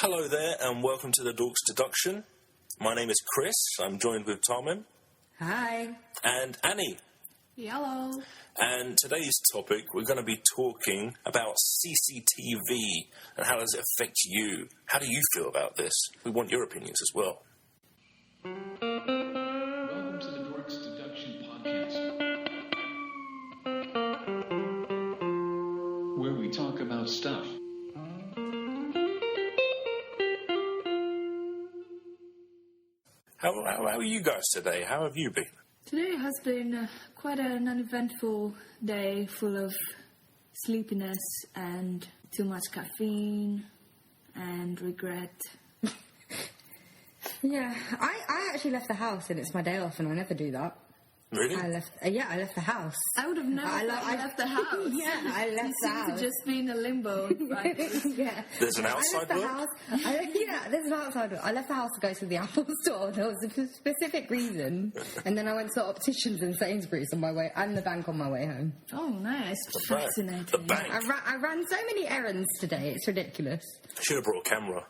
Hello there, and welcome to the Dorks Deduction. My name is Chris. I'm joined with Tarmin. Hi. And Annie. Hello. And today's topic, we're going to be talking about CCTV and how does it affect you? How do you feel about this? We want your opinions as well. Welcome to the Dorks Deduction podcast, where we talk about stuff. How are you guys today? How have you been? Today has been quite an uneventful day, full of sleepiness and too much caffeine and regret. Yeah, I actually left the house and it's my day off and I never do that. Really? I left the house. I would have never left the house. Yeah, I left the house. You seem to just be in a limbo. Right? Yeah. There's an outside door? There's an outside door. I left the house to go to the Apple store. There was a specific reason. And then I went to opticians and Sainsbury's on my way, and the bank on my way home. Oh, nice. Fascinating. The bank. I ran so many errands today. It's ridiculous. Should have brought a camera.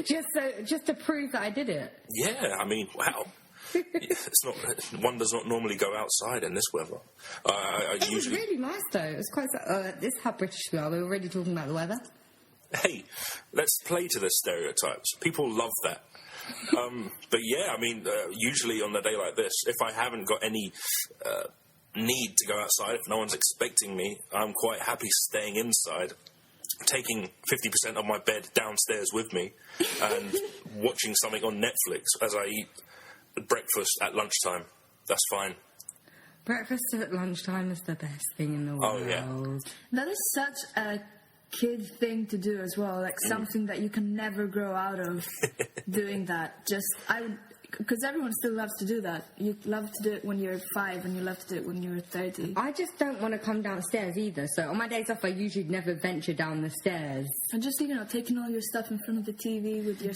just to prove that I did it. Yeah, I mean, wow. It's not. One does not normally go outside in this weather. It was really nice though. It was quite. This is how British we are. We were already talking about the weather. Hey, let's play to the stereotypes. People love that. But yeah, I mean, usually on a day like this, if I haven't got any need to go outside, if no one's expecting me, I'm quite happy staying inside, taking 50% of my bed downstairs with me, and watching something on Netflix as I eat breakfast at lunchtime. That's fine. Breakfast at lunchtime is the best thing in the world. Oh, yeah. That is such a kid thing to do as well, like something that you can never grow out of doing that. Because everyone still loves to do that. You love to do it when you're 5 and you love to do it when you're 30. I just don't want to come downstairs either. So on my days off, I usually never venture down the stairs. And just, taking all your stuff in front of the TV with your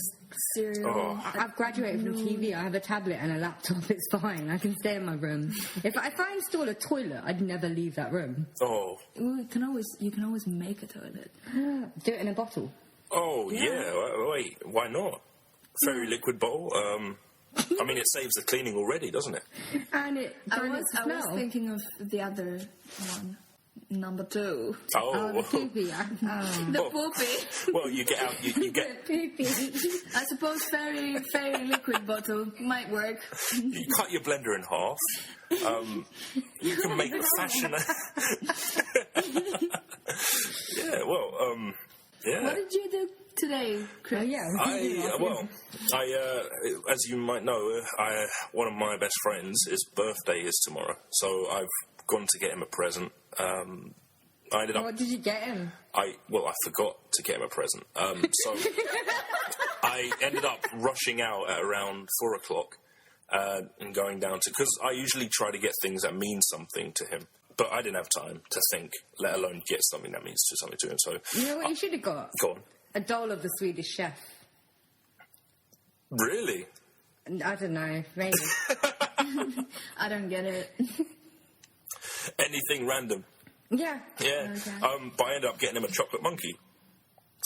cereal. Oh. I've graduated from TV. I have a tablet and a laptop. It's fine. I can stay in my room. If I install a toilet, I'd never leave that room. Oh. You can always make a toilet. Do it in a bottle. Oh, yeah. Wait, why not? Fairy liquid bowl. I mean, it saves the cleaning already, doesn't it? And it I was thinking of the other one, number 2. Oh, the poopy. The poopy. Well, you get out. You get. Poopy. I suppose fairy liquid bottle might work. You cut your blender in half. You can make a fashion. Yeah. Well. Yeah. What did you do today, Chris? Oh, yeah. As you might know, one of my best friends, his birthday is tomorrow, so I've gone to get him a present. What did you get him? I forgot to get him a present. So I ended up rushing out at around 4:00 and going down to, because I usually try to get things that mean something to him. But I didn't have time to think, let alone get something that means something to him. So you know what you should have got? Go on. A doll of the Swedish chef. Really? I don't know, maybe. I don't get it. Anything random. Yeah. Yeah. Okay. But I ended up getting him a chocolate monkey.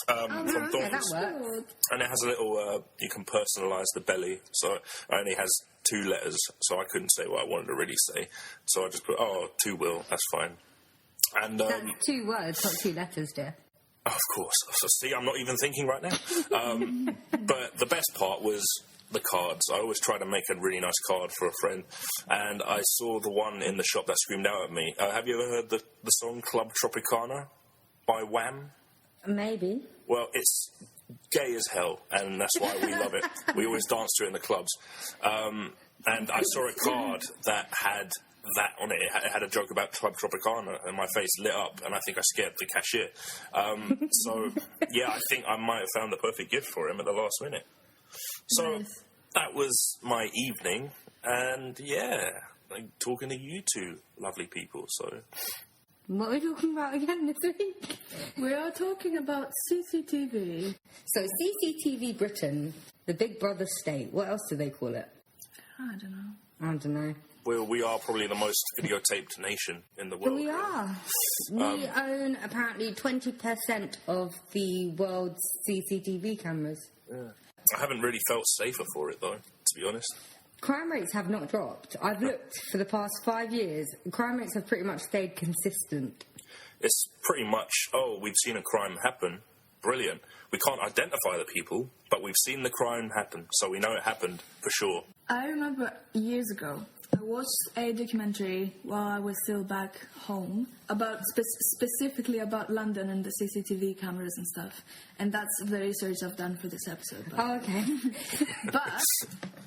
From that Dorks. works. And it has a little, you can personalise the belly. So it only has 2 letters, so I couldn't say what I wanted to really say. So I just put, 2 will, that's fine. And That's 2 words, not 2 letters, dear. Of course. So, see, I'm not even thinking right now. But the best part was the cards. I always try to make a really nice card for a friend. And I saw the one in the shop that screamed out at me. Have you ever heard the song Club Tropicana by Wham? Maybe. Well, it's gay as hell, and that's why we love it. We always dance to it in the clubs. And I saw a card that had that on it. It had a joke about Club Tropicana, and my face lit up, and I think I scared the cashier. So, yeah, I think I might have found the perfect gift for him at the last minute. So, Nice. That was my evening, and yeah, talking to you two lovely people, so... What are we talking about again this week? We are talking about CCTV. So CCTV Britain, the Big Brother state. What else do they call it? I don't know. I don't know. We are probably the most videotaped nation in the world. We are. We own apparently 20% of the world's CCTV cameras. I haven't really felt safer for it, though, to be honest. Crime rates have not dropped. I've looked for the past 5 years. Crime rates have pretty much stayed consistent. It's pretty much, we've seen a crime happen. Brilliant. We can't identify the people, but we've seen the crime happen, so we know it happened for sure. I remember years ago, I watched a documentary while I was still back home about specifically about London and the CCTV cameras and stuff. And that's the research I've done for this episode. Oh, okay. But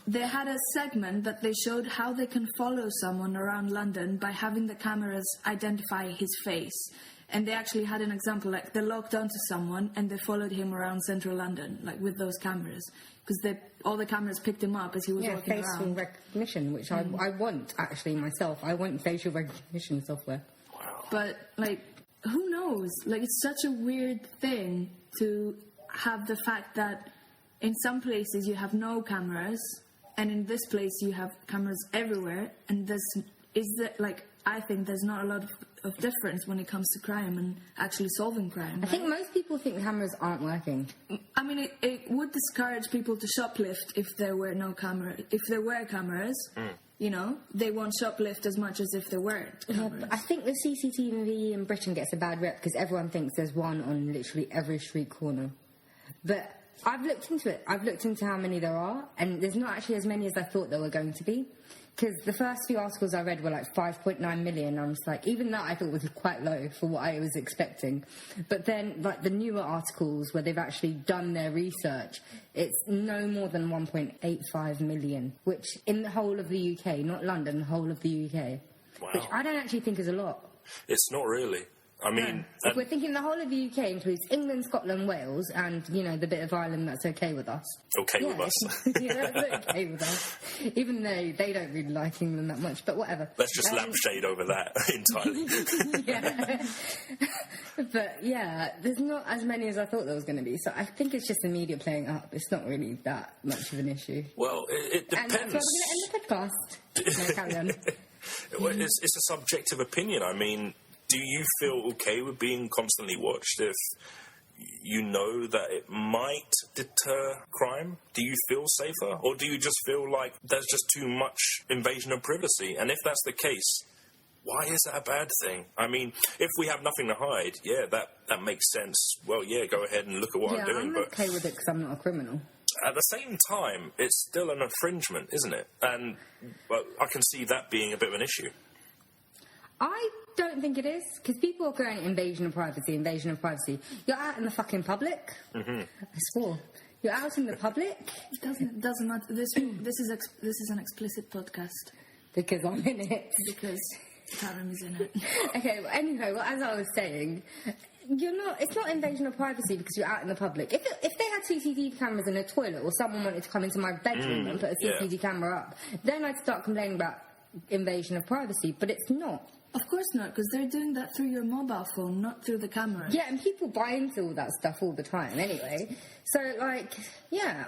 they had a segment that they showed how they can follow someone around London by having the cameras identify his face. And they actually had an example, like they locked onto someone and they followed him around central London, like with those cameras. Because all the cameras picked him up as he was walking facial around. recognition, which I want, actually, myself. I want facial recognition software. But, like, who knows? Like, it's such a weird thing to have the fact that in some places you have no cameras, and in this place you have cameras everywhere, and I think there's not a lot of difference when it comes to crime and actually solving crime. I think most people think cameras aren't working. I mean, it would discourage people to shoplift if there were no camera. If there were cameras, you know, they won't shoplift as much as if there weren't cameras. I think the CCTV in Britain gets a bad rep because everyone thinks there's one on literally every street corner. But I've looked into it. I've looked into how many there are, and there's not actually as many as I thought there were going to be. Because the first few articles I read were like 5.9 million. I was like, even that I thought was quite low for what I was expecting. But then, like, the newer articles where they've actually done their research, it's no more than 1.85 million, which in the whole of the UK, not London, the whole of the UK. Wow. Which I don't actually think is a lot. It's not really. I mean... If we're thinking the whole of the UK includes England, Scotland, Wales, and, you know, the bit of Ireland that's okay with us. Okay with us. Yeah, that's okay with us. Even though they don't really like England that much, but whatever. Let's just lampshade over that entirely. Yeah. But, yeah, there's not as many as I thought there was going to be. So I think it's just the media playing up. It's not really that much of an issue. Well, it depends. And that's why we're going to end the podcast. No, carry on. Well, it's a subjective opinion. I mean... Do you feel okay with being constantly watched if you know that it might deter crime? Do you feel safer? Or do you just feel like there's just too much invasion of privacy? And if that's the case, why is that a bad thing? I mean, if we have nothing to hide, yeah, that makes sense. Well, yeah, go ahead and look at what I'm doing. I'm okay with it because I'm not a criminal. At the same time, it's still an infringement, isn't it? And I can see that being a bit of an issue. I don't think it is, because people are going invasion of privacy. You're out in the fucking public. Mm-hmm. I swore. You're out in the public. It doesn't matter. This is an explicit podcast. Because I'm in it. Because Karen is in it. Okay, well, anyway, as I was saying, it's not invasion of privacy because you're out in the public. If they had CCTV cameras in a toilet or someone wanted to come into my bedroom and put a CCTV camera up, then I'd start complaining about invasion of privacy, but it's not. Of course not, because they're doing that through your mobile phone, not through the camera. Yeah, and people buy into all that stuff all the time anyway. So, I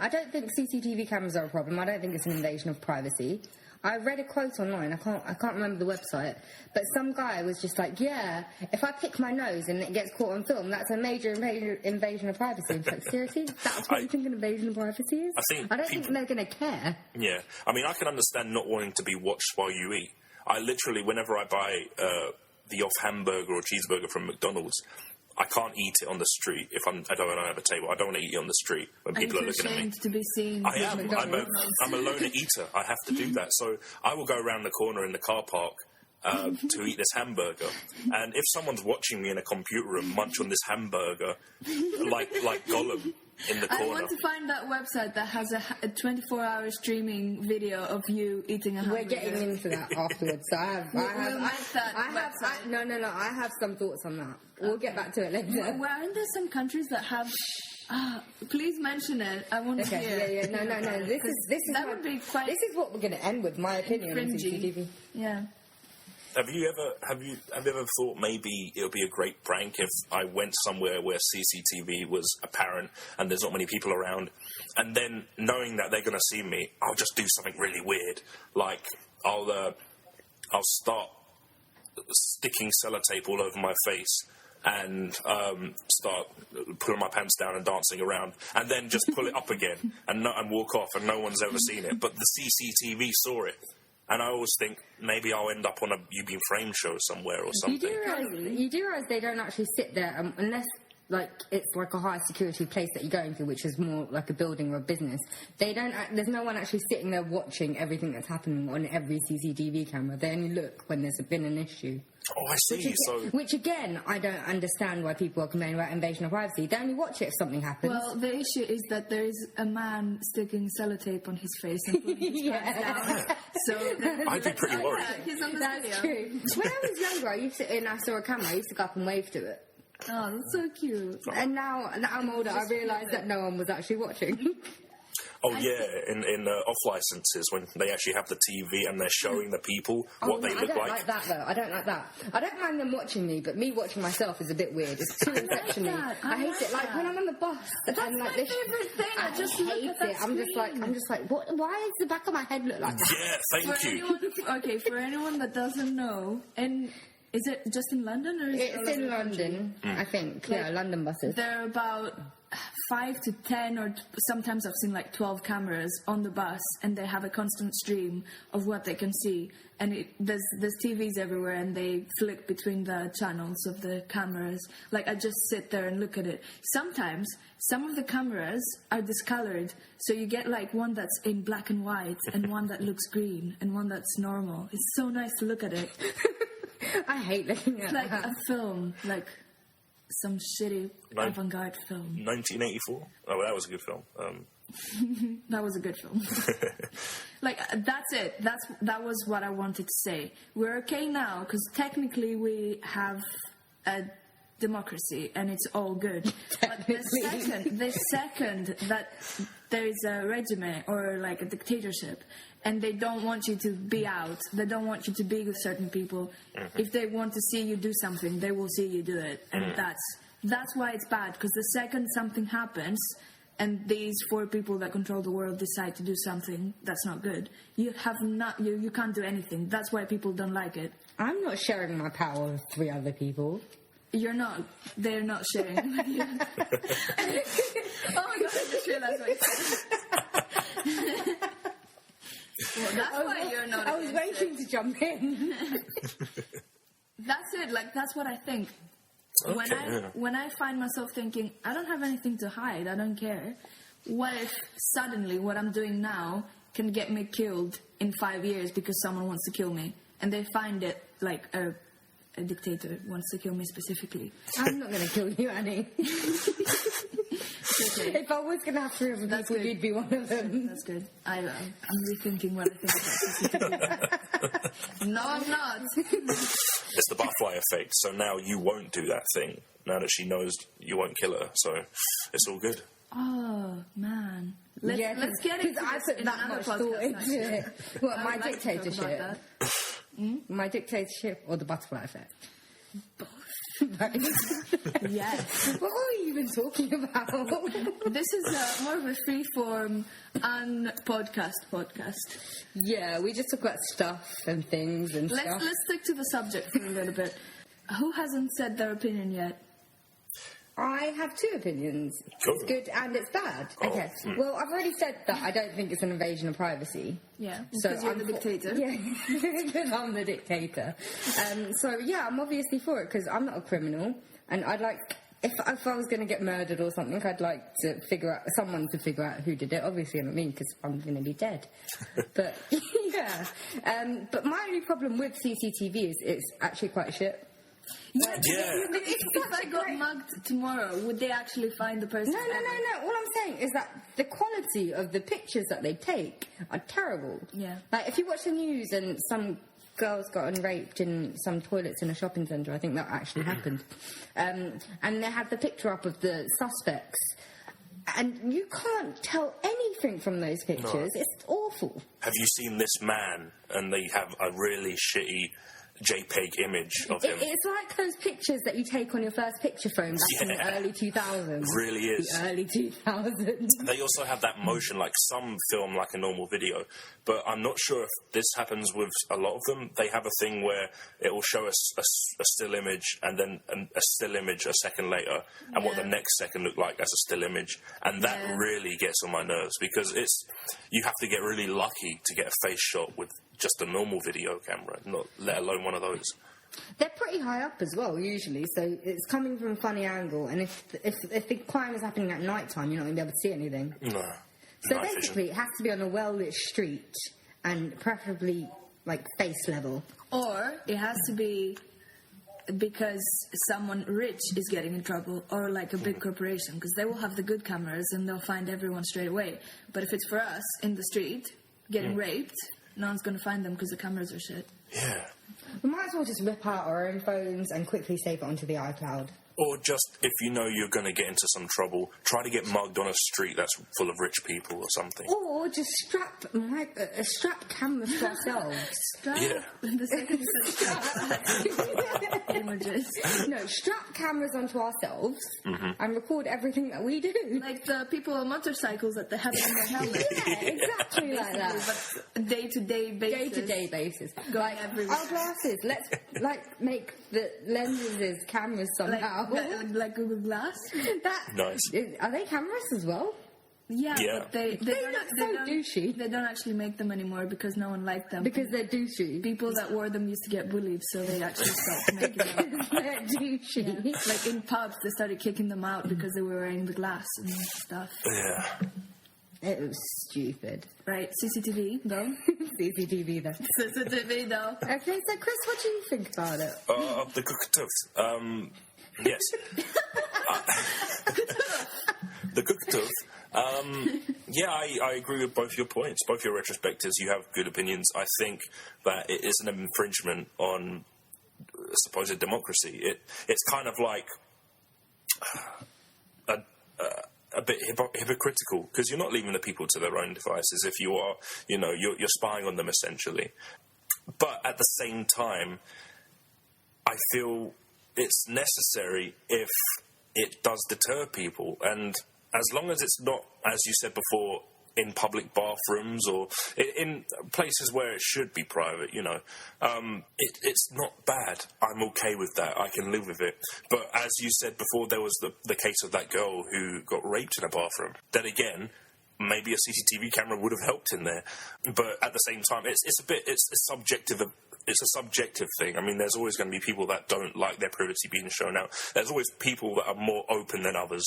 don't think CCTV cameras are a problem. I don't think it's an invasion of privacy. I read a quote online, I can't remember the website, but some guy was just like, yeah, if I pick my nose and it gets caught on film, that's a major invasion of privacy. It's like, seriously? That's what you think an invasion of privacy is? I don't think they're going to care. Yeah. I mean, I can understand not wanting to be watched while you eat. I literally, whenever I buy the off hamburger or cheeseburger from McDonald's, I can't eat it on the street if I don't have a table. I don't want to eat it on the street when people are looking at me. To be seen. I am. I'm a loner eater. I have to do that. So I will go around the corner in the car park to eat this hamburger. And if someone's watching me in a computer room munch on this hamburger, like Gollum in the corner. I want to find that website that has a 24-hour streaming video of you eating a hamburger. We're getting into that afterwards. So I have some thoughts on that. We'll get back to it later. Well, aren't there some countries that have... please mention it. I want to hear. Yeah. No. This is what we're going to end with. My opinion on CCTV. Yeah. Have you ever thought maybe it would be a great prank if I went somewhere where CCTV was apparent and there's not many people around, and then knowing that they're going to see me, I'll just do something really weird, like I'll I'll start sticking sellotape all over my face and start pulling my pants down and dancing around, and then just pull it up again and walk off, and no one's ever seen it. But the CCTV saw it. And I always think maybe I'll end up on a You Been Framed show somewhere or something. You do realise they don't actually sit there unless like it's like a high security place that you're going to, which is more like a building or a business. They don't. There's no one actually sitting there watching everything that's happening on every CCTV camera. They only look when there's been an issue. Oh, I see. Which again, I don't understand why people are complaining about invasion of privacy. They only watch it if something happens. Well, the issue is that there is a man sticking sellotape on his face and putting his pants down. So I'd be pretty worried. Yeah, he's on the That's video. true. When I was younger, I saw a camera. I used to go up and wave to it. Oh, that's so cute. And now that I'm older, I realise that no one was actually watching. Oh, yeah, in off licenses, when they actually have the TV and they're showing the people what they look I don't like that, though. I don't like that. I don't mind them watching me, but me watching myself is a bit weird. It's too inception-y. I hate it. Like, when I'm on the bus... That's and, like, my this, favourite thing. I just hate look at that it. I'm just like, what? Why does the back of my head look like that? Yeah, thank you. For anyone that doesn't know, and is it just in London or is it It's in London, I think. Like, yeah, London buses. There are about 5 to 10 or sometimes I've seen like 12 cameras on the bus, and they have a constant stream of what they can see, and there's TVs everywhere, and they flick between the channels of the cameras. Like, I just sit there and look at it. Sometimes some of the cameras are discolored, so you get like one that's in black and white and one that looks green and one that's normal. It's so nice to look at it. I hate looking at Like that. a film, like some shitty avant-garde film. 1984? Oh, that was a good film. That was a good film. Like, that's it. That was what I wanted to say. We're okay now, because technically we have a democracy, and it's all good. But the second that there is a regime or like a dictatorship, and they don't want you to be out, they don't want you to be with certain people. If they want to see you do something, they will see you do it, and that's why it's bad. Because the second something happens, and these 4 people that control the world decide to do something that's not good, you can't do anything. That's why people don't like it. I'm not sharing my power with 3 other people. You're not. They're not sharing it with you. Oh my god, I just realised what you said. Well, that's why you're not. I was waiting to jump in. That's it. Like, that's what I think. Okay, When I find myself thinking, I don't have anything to hide, I don't care. What if suddenly what I'm doing now can get me killed in 5 years because someone wants to kill me, and they find it like a dictator wants to kill me specifically. I'm not going to kill you, Annie. Okay. If I was going to have 3 other people, you'd be one of them. That's good. I'm rethinking what I think about CCTV. No, I'm not. It's the butterfly effect, so now you won't do that thing, now that she knows you won't kill her, so it's all good. Oh, man. Let's get Because into I this put in that another much podcast, thought into actually. it. What, I my would like to talk about dictatorship? that. My dictatorship or the butterfly effect? Yes. What are you even talking about? This is more of a free-form, podcast. Yeah, we just talk about stuff and things and stuff. Let's stick to the subject for a little bit. Who hasn't said their opinion yet? I have 2 opinions. Cool. It's good and it's bad. Okay. Well, I've already said that I don't think it's an invasion of privacy. Yeah, So because you're the dictator. Yeah, because I'm the dictator. So yeah, I'm obviously for it because I'm not a criminal, and I'd like if I was going to get murdered or something, I'd like to someone to figure out who did it. Obviously, not me because I'm going to be dead. But yeah, but my only problem with CCTV is it's actually quite shit. Yeah. If I got mugged tomorrow, would they actually find the person? No. All I'm saying is that the quality of the pictures that they take are terrible. Yeah. Like, if you watch the news and some girls got raped in some toilets in a shopping centre, I think that actually happened. And they had the picture up of the suspects. And you can't tell anything from those pictures. No. It's awful. Have you seen this man? And they have a really shitty JPEG image of him. It's like those pictures that you take on your first picture phone back in the early 2000s. It really is. The early 2000s. They also have that motion, like some film like a normal video, but I'm not sure if this happens with a lot of them. They have a thing where it will show us a still image and then a still image a second later, and what the next second looked like as a still image, and that really gets on my nerves, because you have to get really lucky to get a face shot with just a normal video camera, not let alone one of those. They're pretty high up as well, usually, so it's coming from a funny angle, and if the crime is happening at night time, you're not going to be able to see anything. No. So Night basically, vision. it has to be on a well-lit street, and preferably, like, face level. Or it has to be because someone rich is getting in trouble, or like a big corporation, because they will have the good cameras and they'll find everyone straight away. But if it's for us in the street getting raped, no one's going to find them because the cameras are shit. Yeah. We might as well just rip out our own phones and quickly save it onto the iCloud. Or just, if you know you're going to get into some trouble, try to get mugged on a street that's full of rich people or something. Or just strap cameras to ourselves. Yeah. The second you said strap images. No, strap cameras onto ourselves and record everything that we do. Like the people on motorcycles that they have in their helmet. Yeah, exactly like that. But day-to-day basis. Day-to-day basis. Going everywhere. Our glasses, let's, make the lenses as cameras somehow. Like Google Glass? Nice. Are they cameras as well? Yeah, Yeah. but they look so douchey. They don't actually make them anymore because no one liked them. Because they're douchey. People that wore them used to get bullied, so they actually stopped making them. They're douchey. Yeah. Like in pubs, they started kicking them out because they were wearing the glass and stuff. Yeah. It was stupid. Right, CCTV, though. CCTV though. CCTV, though. Okay, so Chris, what do you think about it? The cookatooth. Yes. The cookatooth. Yeah, I agree with both your points, both your retrospectives. You have good opinions. I think that it is an infringement on supposed democracy. It's kind of like a bit hypocritical, because you're not leaving the people to their own devices. If you are, you're spying on them essentially. But at the same time, I feel it's necessary if it does deter people, and as long as it's not, as you said before, in public bathrooms or in places where it should be private, it's not bad. I'm okay with that. I can live with it. But as you said before, there was the case of that girl who got raped in a bathroom. Then again, maybe a CCTV camera would have helped in there. But at the same time, it's subjective. It's a subjective thing. I mean, there's always going to be people that don't like their privacy being shown out. There's always people that are more open than others.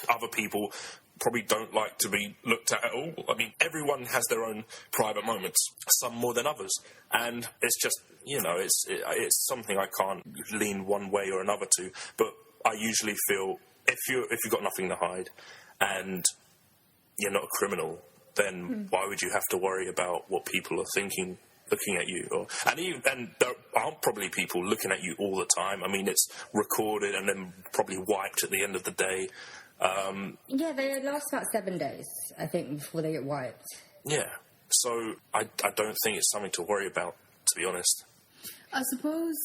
Other people probably don't like to be looked at all. I mean, everyone has their own private moments, some more than others. And it's just, it's something I can't lean one way or another to. But I usually feel if you've got nothing to hide and you're not a criminal, then why would you have to worry about what people are thinking, looking at you? And there aren't probably people looking at you all the time. I mean, it's recorded and then probably wiped at the end of the day. Yeah, they last about 7 days, I think, before they get wiped. Yeah. So I don't think it's something to worry about, to be honest. I suppose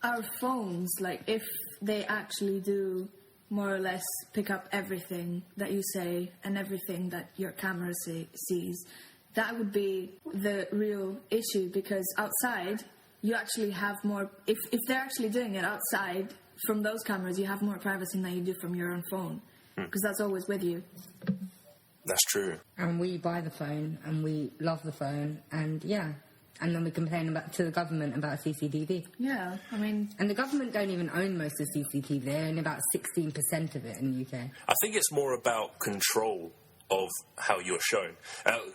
our phones, like, if they actually do more or less pick up everything that you say and everything that your camera sees, that would be the real issue, because outside you actually have more. If they're actually doing it outside from those cameras, you have more privacy than you do from your own phone, because that's always with you. That's true. And we buy the phone and we love the phone, and and then we complain to the government about CCTV. Yeah, I mean, and the government don't even own most of CCTV. They own about 16% of it in the UK. I think it's more about control of how you're shown.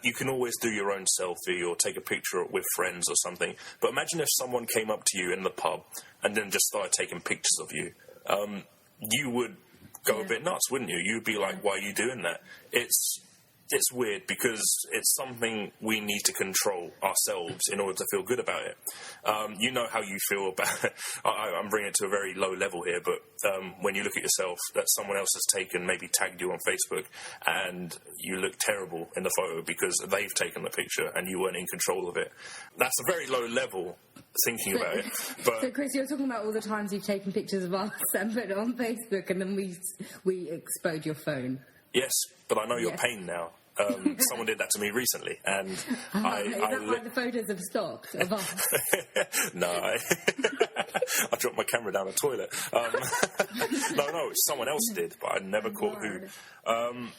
You can always do your own selfie or take a picture with friends or something, but imagine if someone came up to you in the pub and then just started taking pictures of you. You would go a bit nuts, wouldn't you? You'd be like, why are you doing that? It's it's weird because it's something we need to control ourselves in order to feel good about it. You know how you feel about it. I'm bringing it to a very low level here, but when you look at yourself that someone else has taken, maybe tagged you on Facebook, and you look terrible in the photo because they've taken the picture and you weren't in control of it. That's a very low level thinking about it. But so, Chris, you're talking about all the times you've taken pictures of us and put it on Facebook, and then we explode your phone. Yes, but I know your pain now. Someone did that to me recently, and Is that why the photos have stopped of us? No, I dropped my camera down the toilet. No, someone else did, but I never caught who.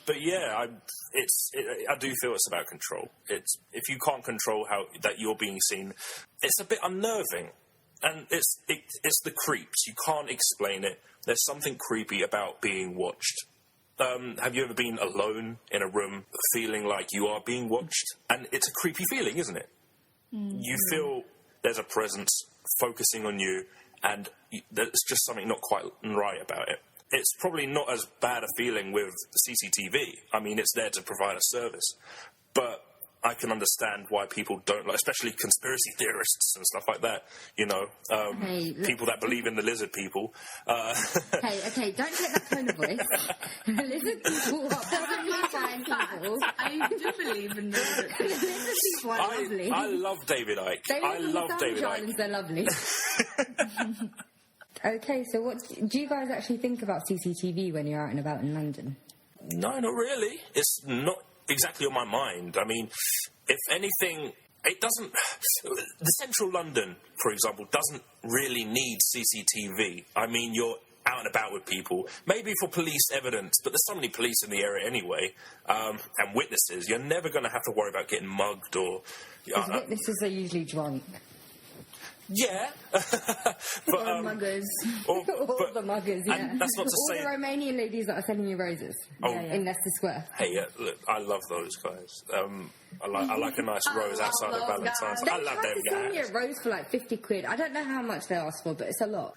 But yeah, I do feel it's about control. It's if you can't control how that you're being seen, it's a bit unnerving, and it's the creeps. You can't explain it. There's something creepy about being watched. Have you ever been alone in a room feeling like you are being watched? And it's a creepy feeling, isn't it? Mm-hmm. You feel there's a presence focusing on you, and there's just something not quite right about it. It's probably not as bad a feeling with CCTV. I mean, it's there to provide a service. But I can understand why people don't like, especially conspiracy theorists and stuff like that. You know, people that believe in the lizard people. Okay, don't take that tone of voice. Lizard people are perfectly fine people. I do believe in the lizard people. Lizard people are lovely. I love David Icke. I love David Icke. They're lovely. Okay, so what do you guys actually think about CCTV when you're out and about in London? No, not really. It's not exactly on my mind. I mean, if anything, it doesn't... The central London, for example, doesn't really need CCTV. I mean, you're out and about with people, maybe for police evidence, but there's so many police in the area anyway, and witnesses. You're never going to have to worry about getting mugged or... witnesses are usually drunk. Yeah. Or muggers. All the muggers, yeah. And that's not to all say... the Romanian ladies that are sending you roses in Leicester Square. Hey, look, I love those guys. I like a nice rose outside of Valentine's. I love them guys. They send me a rose for like 50 quid. I don't know how much they ask for, but it's a lot.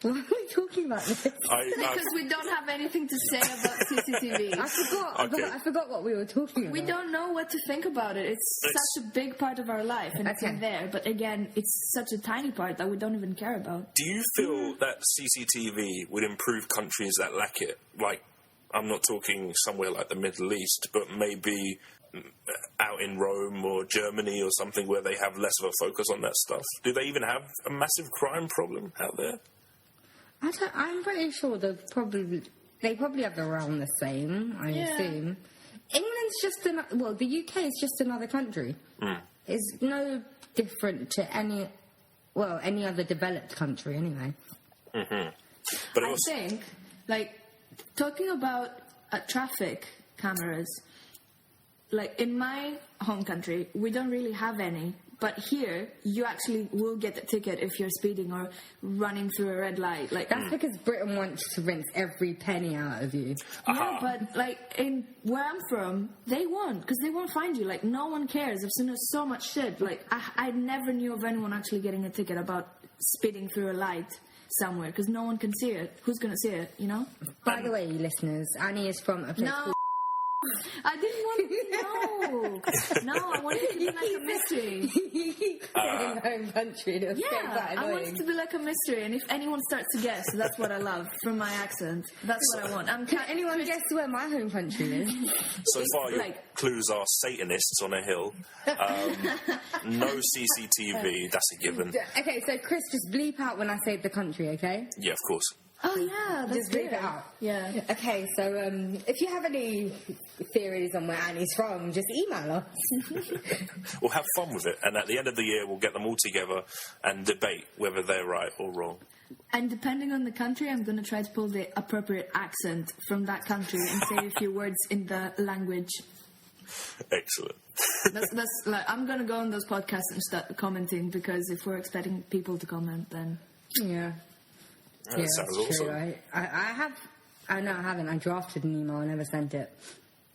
Why are we talking about this? Because we don't have anything to say about CCTV. I forgot what we were talking about. We don't know what to think about it. It's such a big part of our life, and it's in there. But again, it's such a tiny part that we don't even care about. Do you feel that CCTV would improve countries that lack it? Like, I'm not talking somewhere like the Middle East, but maybe out in Rome or Germany or something where they have less of a focus on that stuff. Do they even have a massive crime problem out there? I'm pretty sure they probably have around the same, I assume. England's just the UK is just another country. It's no different to any other developed country anyway. Mm-hmm. But I think, like, talking about traffic cameras, like, in my home country, we don't really have any. But here, you actually will get a ticket if you're speeding or running through a red light. Like, that's because Britain wants to rinse every penny out of you. Yeah, but, like, in where I'm from, they won't, because they won't find you. Like, no one cares. I've seen so much shit. Like, I never knew of anyone actually getting a ticket about speeding through a light somewhere, because no one can see it. Who's going to see it, you know? By the way, listeners, Annie is from a place called... I didn't want to know. No, I wanted it to be like a mystery. home country. I want it to be like a mystery, and if anyone starts to guess, that's what I love from my accent. That's what I want. Can anyone guess where my home country is? So far, your clues are Satanists on a hill. No CCTV, that's a given. Okay, so Chris, just bleep out when I say the country, okay? Yeah, of course. Oh, yeah, that's just bleep it out. Yeah. Okay, so if you have any theories on where Annie's from, just email us. We'll have fun with it, and at the end of the year, we'll get them all together and debate whether they're right or wrong. And depending on the country, I'm going to try to pull the appropriate accent from that country and say a few words in the language. Excellent. That's like, I'm going to go on those podcasts and start commenting, because if we're expecting people to comment, then... Yeah. That sounds awesome. True, right? I haven't. I drafted an email. I never sent it.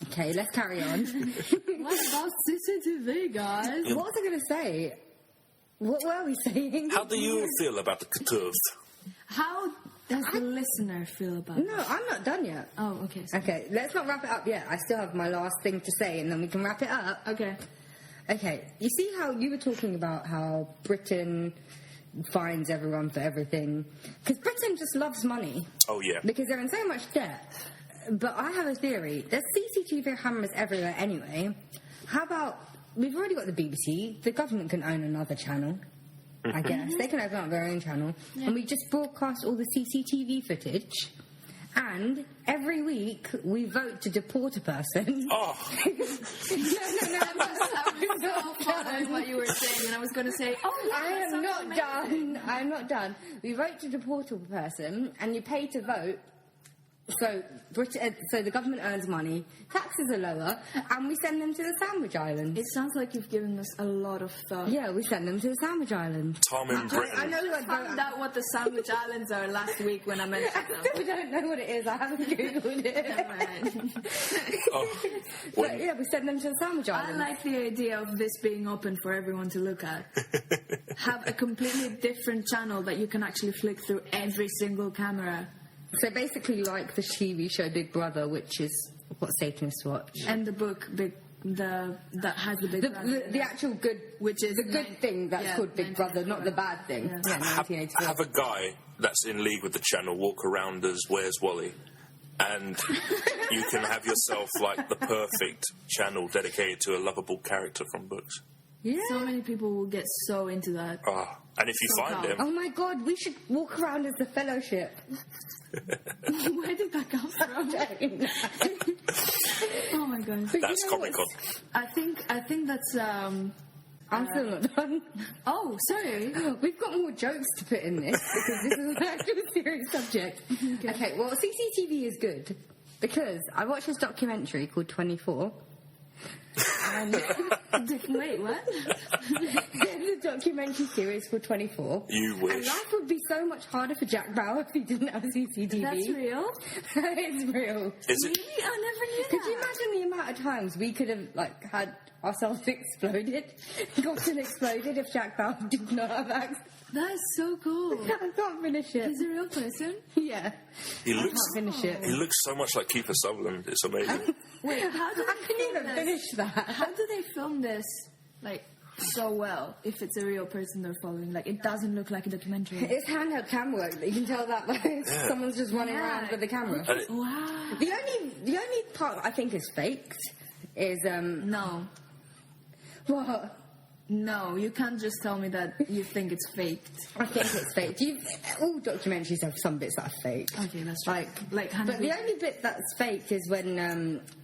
Okay, let's carry on. What about CCTV, guys? What was I going to say? What were we saying? How do you feel about the curve? How does the listener feel about it? No, I'm not done yet. Oh, okay. Sorry. Okay, let's not wrap it up yet. I still have my last thing to say, and then we can wrap it up. Okay. Okay, you see how you were talking about how Britain fines everyone for everything? Because Britain just loves money. Oh, yeah. Because they're in so much debt. But I have a theory. There's CCTV cameras everywhere anyway. How about, we've already got the BBC. The government can own another channel, I guess. They can open up their own channel. Yeah. And we just broadcast all the CCTV footage. And every week we vote to deport a person. Oh. No. I was so following what you were saying, and I was going to say, I am not done. I'm not done. We vote to deport a person, and you pay to vote. So the government earns money, taxes are lower, and we send them to the Sandwich Islands. It sounds like you've given us a lot of thought. Yeah, we send them to the Sandwich Islands. Tom in Britain. I know I found out what the Sandwich Islands are last week when I mentioned them. I still don't know what it is. I haven't Googled it. But yeah, we send them to the Sandwich Islands. I like the idea of this being open for everyone to look at. Have a completely different channel that you can actually flick through every single camera. So basically like the TV show Big Brother, which is what Satanists watch. And the book, that has the Big Brother. The actual good, which is the good thing that's called Big Brother, not the bad thing. Yeah, 1984. Have a guy that's in league with the channel walk around as Where's Wally, and you can have yourself like the perfect channel dedicated to a lovable character from books. Yeah. So many people will get so into that. And if you find him... Oh my God, we should walk around as the Fellowship. Where did that come from? Oh my God. That's Comic-Con. I think that's... I'm still not done. Oh, sorry. We've got more jokes to put in this because this is an actual serious subject. Okay, well, CCTV is good because I watched this documentary called 24. And wait, what? There's a documentary series called 24. You wish. And life would be so much harder for Jack Bauer if he didn't have CCTV. That's real? It's real. Is it? Really? I never knew that. Could you imagine the amount of times we could have had ourselves exploded, gotten exploded if Jack Bauer did not have access? That is so cool. I can't finish it. He's a real person? Yeah. He I can't finish it. He looks so much like Kiefer Sutherland. It's amazing. Wait, how do I couldn't even finish that. How do they film this, so well, if it's a real person they're following? It doesn't look like a documentary. It's handheld camera work. You can tell that by someone's just running around with a camera. Wow. The only part I think is faked is No. What? No, you can't just tell me that you think it's faked. I think it's faked. All documentaries have some bits that are fake. Okay, that's true. But the only bit that's faked is when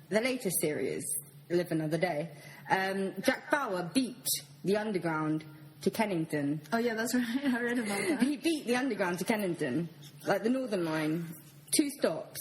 the latest series, Live Another Day, Jack Bauer beat the Underground to Kennington. Oh yeah, that's right. I read about that. He beat the Underground to Kennington, like the Northern Line, 2 stops.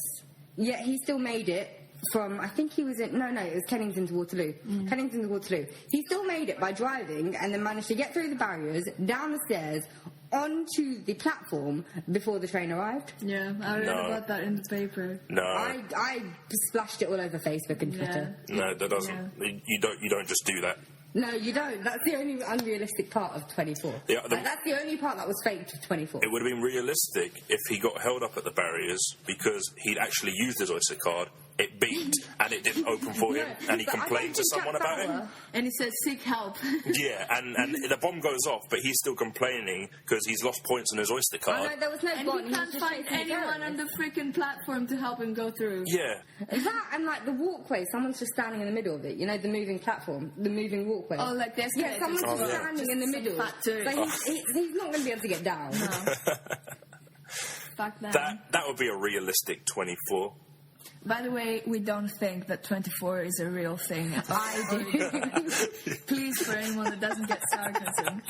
Yet he still made it. From, I think he was in, it was Kennington to Waterloo. Kennington to Waterloo. He still made it by driving and then managed to get through the barriers, down the stairs, onto the platform before the train arrived. Yeah, I read about that in the paper. No. I splashed it all over Facebook and Twitter. No, that doesn't. Yeah. You don't just do that. No, you don't. That's the only unrealistic part of 24. Yeah, that's the only part that was faked of 24. It would have been realistic if he got held up at the barriers because he'd actually used his Oyster card, it beeped, and it didn't open for him, and he complained to someone about it. And he said, seek help. Yeah, and the bomb goes off, but he's still complaining because he's lost points on his Oyster card. Oh, no, there was no and bomb. he can't find anyone on the freaking platform to help him go through. Yeah. That and the walkway, someone's just standing in the middle of it. You know, the moving platform, the moving walkway. Oh, like this. Yeah, someone's just standing in the middle. So he's not going to be able to get down. No. Fuck that. That would be a realistic 24. By the way, we don't think that 24 is a real thing. I do. Please, for anyone that doesn't get sarcasm.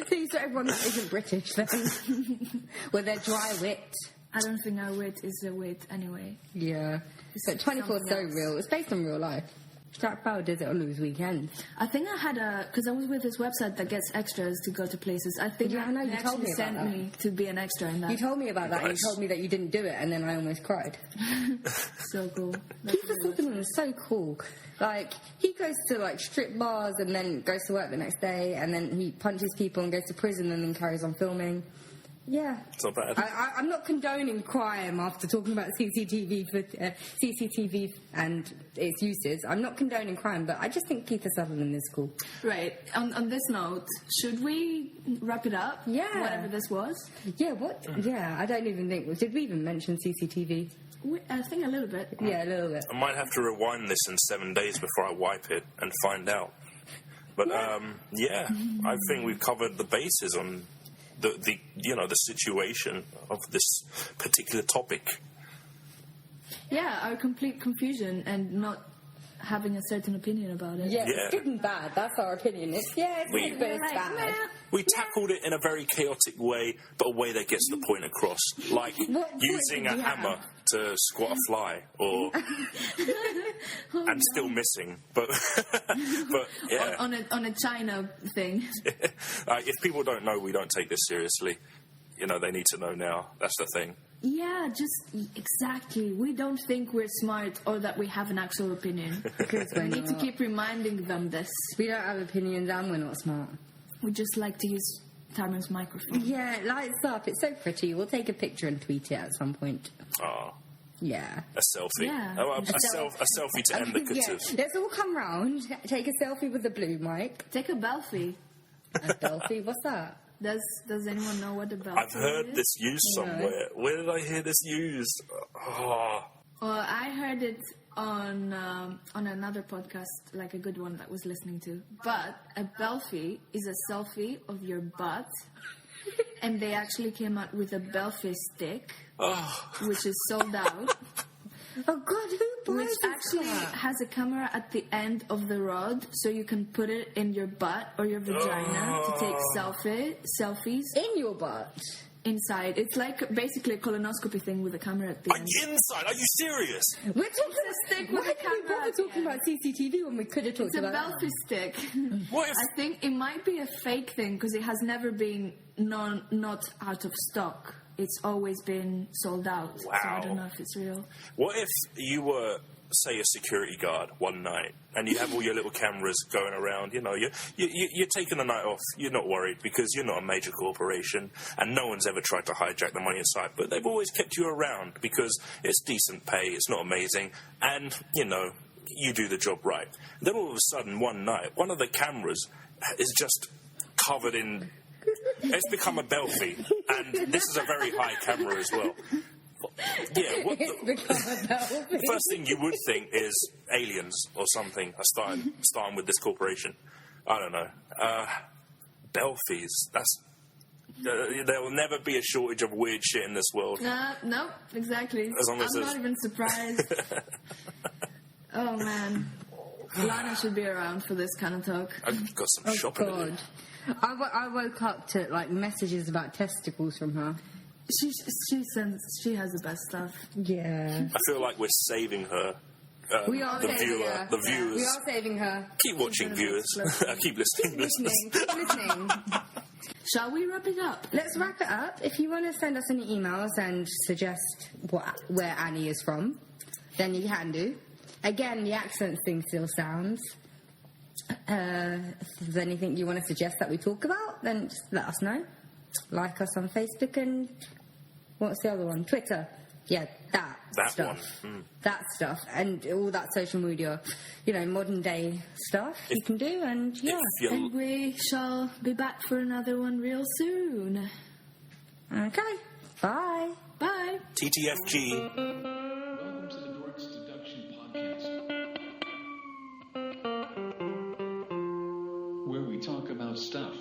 Please, for everyone that isn't British, then. With their dry wit. I don't think our wit is a wit anyway. Yeah. But 24 is so real. It's based on real life. Jack Bauer did it on his weekend. I think I had because I was with this website that gets extras to go to places. I think I know you told me about sent that. me to be an extra in that. You told me about that. And you told me that you didn't do it, and then I almost cried. So cool. Kiefer Sutherland is so cool. He goes to strip bars and then goes to work the next day, and then he punches people and goes to prison and then carries on filming. Yeah. It's not bad. I'm not condoning crime after talking about CCTV and its uses. I'm not condoning crime, but I just think Keith Sutherland is cool. Right. On this note, should we wrap it up? Yeah. Whatever this was. Yeah, what? Yeah, I don't even think... Did we even mention CCTV? I think a little bit. Yeah, a little bit. I might have to rewind this in 7 days before I wipe it and find out. But, yeah, I think we've covered the bases on the situation of this particular topic. Yeah, our complete confusion and not having a certain opinion about it. Yeah, it's good and bad. That's our opinion. It's good, but it's bad. We tackled it in a very chaotic way, but a way that gets the point across. Like using a hammer to squat a fly, or and still missing. But yeah, on a China thing. If people don't know, we don't take this seriously. They need to know now. That's the thing. Yeah, just exactly. We don't think we're smart or that we have an actual opinion. Because we need to keep reminding them this. We don't have opinions and we're not smart. We just like to use Taman's microphone. Yeah, it lights up. It's so pretty. We'll take a picture and tweet it at some point. Oh. Yeah. A selfie. Yeah. Oh, a selfie to end the kutus. Yeah. Let's all come round, take a selfie with the blue mic. Take a belfie. A selfie? What's that? Does anyone know what the belfie I've heard is? this used somewhere. Where did I hear this used? Oh. Well, I heard it on another podcast, like a good one that I was listening to. But a belfie is a selfie of your butt, and they actually came out with a belfie stick, which is sold out. Oh God, who buys Which this actually crap? has a camera at the end of the rod, so you can put it in your butt or your vagina to take selfies In your butt? inside. It's like basically a colonoscopy thing with a camera at the end. Inside? Are you serious? We're talking stick Why with a did we camera bother at the talking end. about CCTV when we could have talked It's a about belfie stick. What if... I think it might be a fake thing because it has never been not out of stock. It's always been sold out. So I don't know if it's real. What if you were, say, a security guard one night, and you have all your little cameras going around? You're taking the night off. You're not worried because you're not a major corporation, and no one's ever tried to hijack the money inside. But they've always kept you around because it's decent pay. It's not amazing, and you do the job right. Then all of a sudden, one night, one of the cameras is just covered in. It's become a belfie, and this is a very high camera as well. Yeah, It's become a belfie. the first thing you would think is aliens or something are starting with this corporation. I don't know. Belfies. That's. There will never be a shortage of weird shit in this world. No, exactly. As long as I'm there's- not even surprised. Oh man, Lana should be around for this kind of talk. I've got some Oh shopping to do. God. I woke up to messages about testicles from her. She has the best stuff. Yeah. I feel like we're saving her. We are the saving viewer, her. the viewers. We are saving her. Keep watching, viewers. Keep listening, listeners. Listening. Shall we wrap it up? Let's wrap it up. If you want to send us any emails and suggest where Annie is from, then you can do. Again, the accent thing still sounds. If there's anything you want to suggest that we talk about, then just let us know. Like us on Facebook and what's the other one? Twitter. Yeah, that stuff. one. That stuff and all that social media, modern day stuff you can do, and yeah. And we shall be back for another one real soon. Okay. Bye. Bye. TTFG. Welcome to the Dorks Deduction podcast, where we talk about stuff.